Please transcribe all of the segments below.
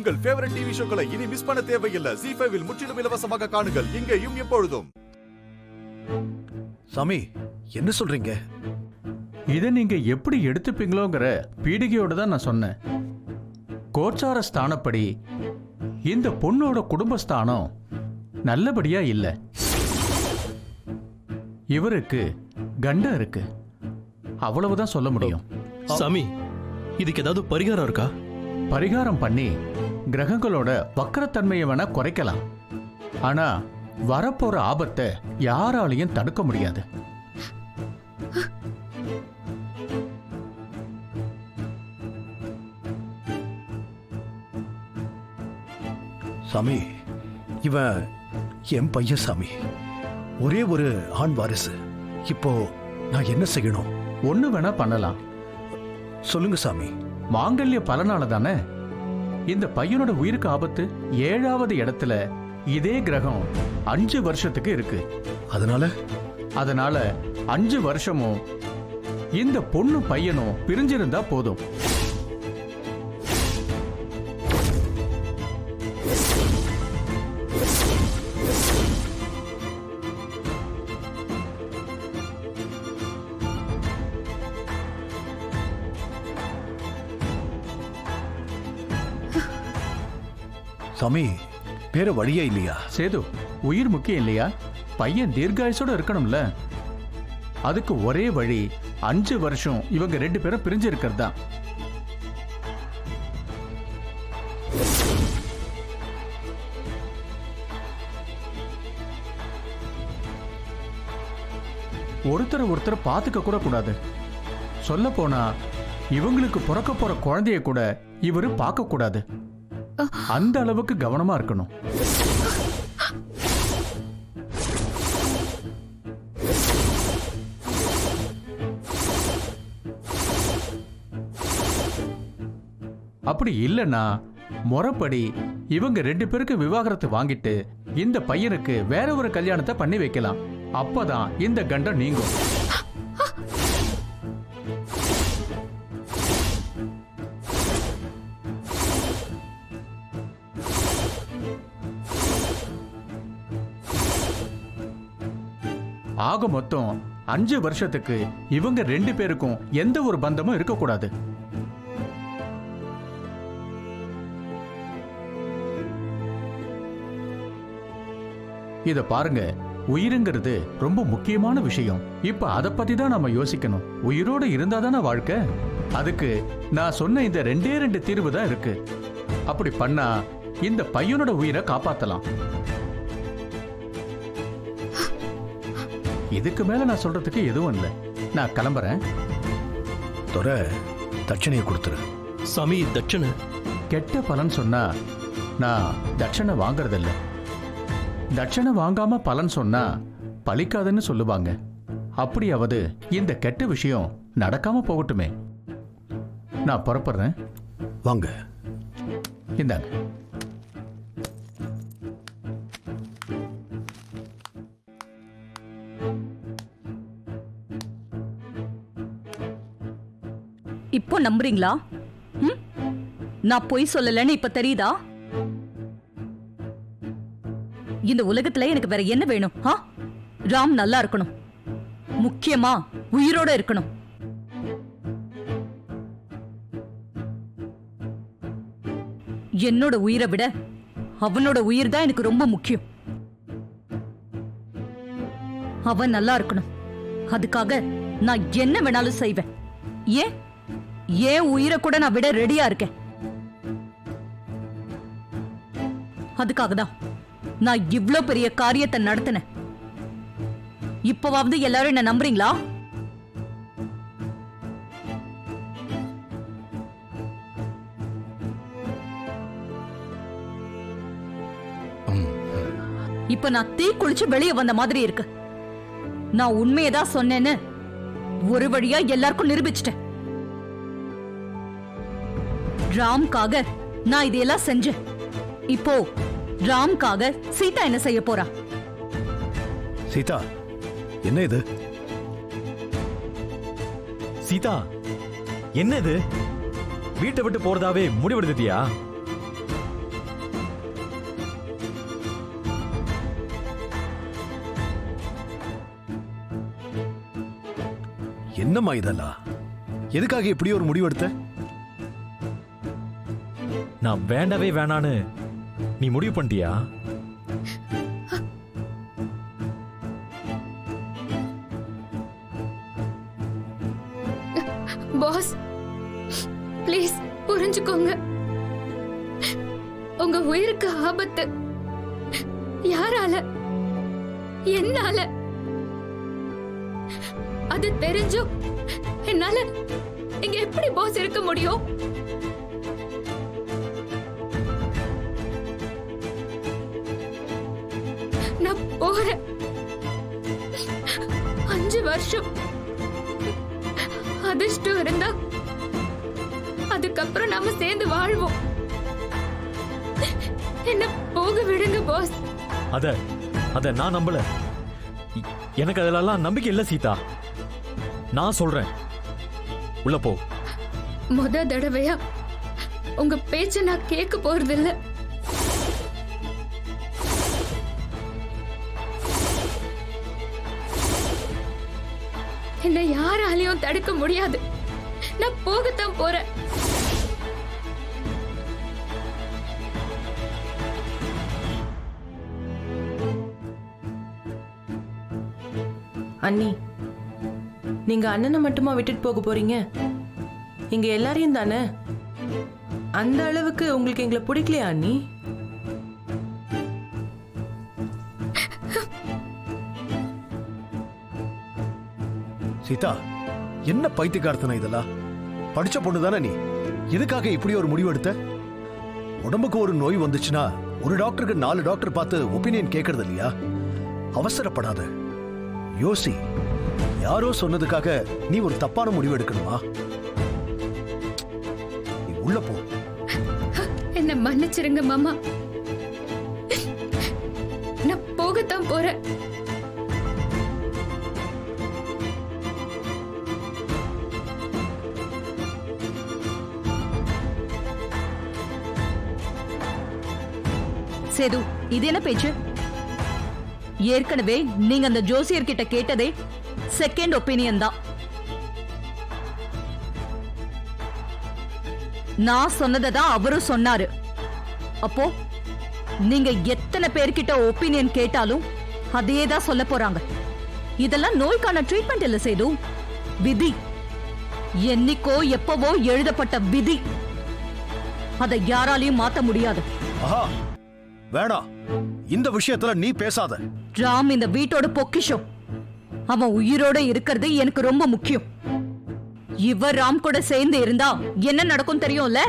உங்கள் favourite TV ஷோக்களை இனி miss பண்ண தேவையில்லை. ZEE5 இல் முற்றிலும் இலவசமாக காணுங்கள். இங்கேயும் எப்பொழுதும். சாமி, என்ன சொல்றீங்க? இதை நீங்க எப்படி எடுத்துப்பீங்களோங்கிற பீடிகையோட தான் நான் சொன்னேன். கோச்சார ஸ்தானப்படி இந்த பொண்ணோட குடும்பஸ்தானம் நல்லபடியா இல்ல. இவருக்கு கண்டம் இருக்கு, அவ்வளவுதான் சொல்ல முடியும். சாமி, இதுக்கு ஏதாவது பரிகாரம் இருக்கா? பரிகாரம் பண்ணி கிரகங்களோட வக்கரத்தன்மையை வேணா குறைக்கலாம். ஆனா வரப்போற ஆபத்தை யாராலையும் தடுக்க முடியாது. சாமி, இவன் என் பையன் சாமி. ஒரே ஒரு ஆண் வாரிசு. இப்போ நான் என்ன செய்யணும்? ஒண்ணு வேணா பண்ணலாம். சொல்லுங்க சாமி. மாங்கல்ய பலனால தானே இந்த பையனோட உயிருக்கு ஆபத்து. 7வது இடத்துல இதே கிரகம் 5 வருஷத்துக்கு இருக்கு. அதனால 5 வருஷமும் இந்த பொண்ணு பையனும் பிரிஞ்சிருந்தா போதும். சாமி, வேற வழியே இல்லையா? சேது, உயிர் முக்கியம் இல்லையா? பையன் தீர்காயுசோட இருக்கணும்ல. அதுக்கு ஒரே வழி 5 வருஷம் இவங்க 2 பேரும் பிரிஞ்சு இருக்கிறதா. ஒருத்தர் பார்த்துக்க கூட கூடாது. சொல்ல போனா இவங்களுக்கு பிறக்க போற குழந்தைய கூட இவரு பார்க்க கூடாது. அந்த அளவுக்கு கவனமா இருக்கணும். அப்படி இல்லைன்னா முறைப்படி இவங்க 2 பேருக்கு விவாகரத்து வாங்கிட்டு இந்த பையனுக்கு வேற ஒரு கல்யாணத்தை பண்ணி வைக்கலாம். அப்பதான் இந்த கண்டம் நீங்கும். ஆக மொத்தம் 5 வருஷத்துக்கு இவங்க 2 பேருக்கும் எந்த ஒரு பந்தமும் இருக்கக்கூடாது. இத பாருங்க, உயிருங்கிறது ரொம்ப முக்கியமான விஷயம். இப்ப அத பத்தி தான் நாம யோசிக்கணும். உயிரோட இருந்தாதானே வாழ்க்கை. அதுக்கு நான் சொன்ன இந்த 2 தீர்வு தான் இருக்கு. அப்படி பண்ணா இந்த பையனோட உயிரை காப்பாத்தலாம். இதுக்கு மேல நான் சொல்றதுக்கு எதுவும் இல்லை. நான் கிளம்புறேன். துரை, தட்சணையை கொடுத்துரு. சாமி, தட்சணை கெட்ட பலன் சொன்னா நான் தட்சணை வாங்கறதில்ல. தட்சணை வாங்காம பலன் சொன்னா பலிக்காதுன்னு சொல்லுவாங்க. அப்படியாவது இந்த கெட்ட விஷயம் நடக்காம போகட்டுமே. நான் புறப்படுறேன். வாங்க. இந்தாங்க. இப்போ நம்புறீங்களா? நான் பொய் சொல்லலன்னு இப்ப தெரியுதா? இந்த உலகத்துல எனக்கு வேற என்ன வேணும்? ராம் நல்லா இருக்கணும், முக்கியமா உயிரோட இருக்கணும். என்னோட உயிரை விட அவனோட உயிர் தான் எனக்கு ரொம்ப முக்கியம். அவன் நல்லா இருக்கணும். அதுக்காக நான் என்ன வேணாலும் செய்வேன். ஏன் உயிரை கூட நான் விட ரெடியா இருக்கேன். அதுக்காக தான் நான் இவ்ளோ பெரிய காரியத்தை நடத்தினேன். இப்பவாவது எல்லாரும் என்ன நம்புறீங்களா? இப்ப நான் தீ குளிச்சு வெளியே வந்த மாதிரி இருக்கு. நான் உண்மையதான் சொன்னேன்னு ஒரு வழியா எல்லாருக்கும் நிரூபிச்சிட்டேன். ராம்காக நான் இதையெல்லாம் செஞ்சேன். இப்போ ராம்காக சீதா என்ன செய்ய போறா? சீதா, என்ன இது? சீதா, என்ன இது? வீட்டை விட்டு போறதாவே முடிவெடுத்தியா? என்னம்மா இதெல்லாம்? எதுக்காக இப்படி ஒரு முடிவெடுத்த? நான் வேண்டவே வேணான்னு நீ முடிவு பண்ணிட்டியா? பாஸ் ப்ளீஸ் புரிஞ்சுக்கோங்க. உங்க உயிருக்கு ஆபத்து. யாரால? என்னால. அது தெரிஞ்சும் என்னால இங்க எப்படி பாஸ் இருக்க முடியும்? நான் போறேன். 5 வருஷம் அதிர்ஷ்டம் இருந்தா அதுக்கப்புறம் நாம சேர்ந்து வாழ்வோம். என்ன போக விடுங்க பாஸ். அத நான் நம்பல. எனக்கு அதெல்லாம் நம்பிக்கை இல்ல சீதா. நான் சொல்றேன், உள்ள போ. முத தடவையா உங்க பேச்ச நான் கேட்க போறதில்ல. என்ன யாராலையும் தடுக்க முடியாது. நான் போகத்தான் போறேன். அண்ணி, நீங்க அண்ணனை மட்டுமா விட்டுட்டு போக போறீங்க? இங்க எல்லாரையும் தானே? அந்த அளவுக்கு உங்களுக்கு எங்களை பிடிக்கலையா அண்ணி? சீதா, என்ன பைத்தியக்காரத்தனா இதெல்லாம்? படிச்ச பொண்ணு தானே நீ? எதுக்காக இப்படி ஒரு முடிவு எடுத்த? உடம்புக்கு ஒரு நோய் வந்துச்சுன்னா ஒரு டாக்டருக்கு 4 டாக்டர் பார்த்து ஒப்பீனியன் கேட்கறது இல்லையா? அவசரப்படாத, யோசி. யாரோ சொன்னதுக்காக நீ ஒரு தப்பான முடிவு எடுக்கணுமா? நீ உள்ள போ. என்ன மன்னிச்சிருங்க மாமா. நான் போகத்தான் போறேன். சேது, இது என்ன பேச்சு? ஏற்கனவே நீங்க அந்த ஜோசியர் கிட்ட கேட்டதே செகண்ட் ஒப்பீனியன் தான். நான் சொன்னதை தான் அவரும் சொன்னாரு. அப்போ நீங்க எத்தனை பேர்கிட்ட ஒப்பீனியன் கேட்டாலும் அதே தான் சொல்ல போறாங்க. இதெல்லாம் நோய்க்கான ட்ரீட்மெண்ட் இல்ல சேது, விதி. என்னைக்கோ எப்பவோ எழுதப்பட்ட விதி. அதை யாராலையும் மாத்த முடியாது. ஆஹா, வேணாம். இந்த விஷயத்துல நீ பேசாத. ராம் இந்த வீட்டோட பொக்கிஷம். அவன் உயிரோட இருக்கிறது எனக்கு ரொம்ப முக்கியம். இவர் ராம் கூட சேர்ந்து இருந்தா என்ன நடக்கும் தெரியும்ல?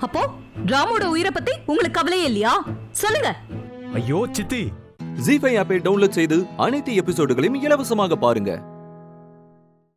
அப்போ ராமோட உயிரை பத்தி உங்களுக்கு கவலையே இல்லையா? சொல்லுங்க. ஐயோ சித்தி. ஜீ5 ஆப்பை டவுன்லோட் செய்து அனைத்து எபிசோடுகளையும் இலவசமாக பாருங்க.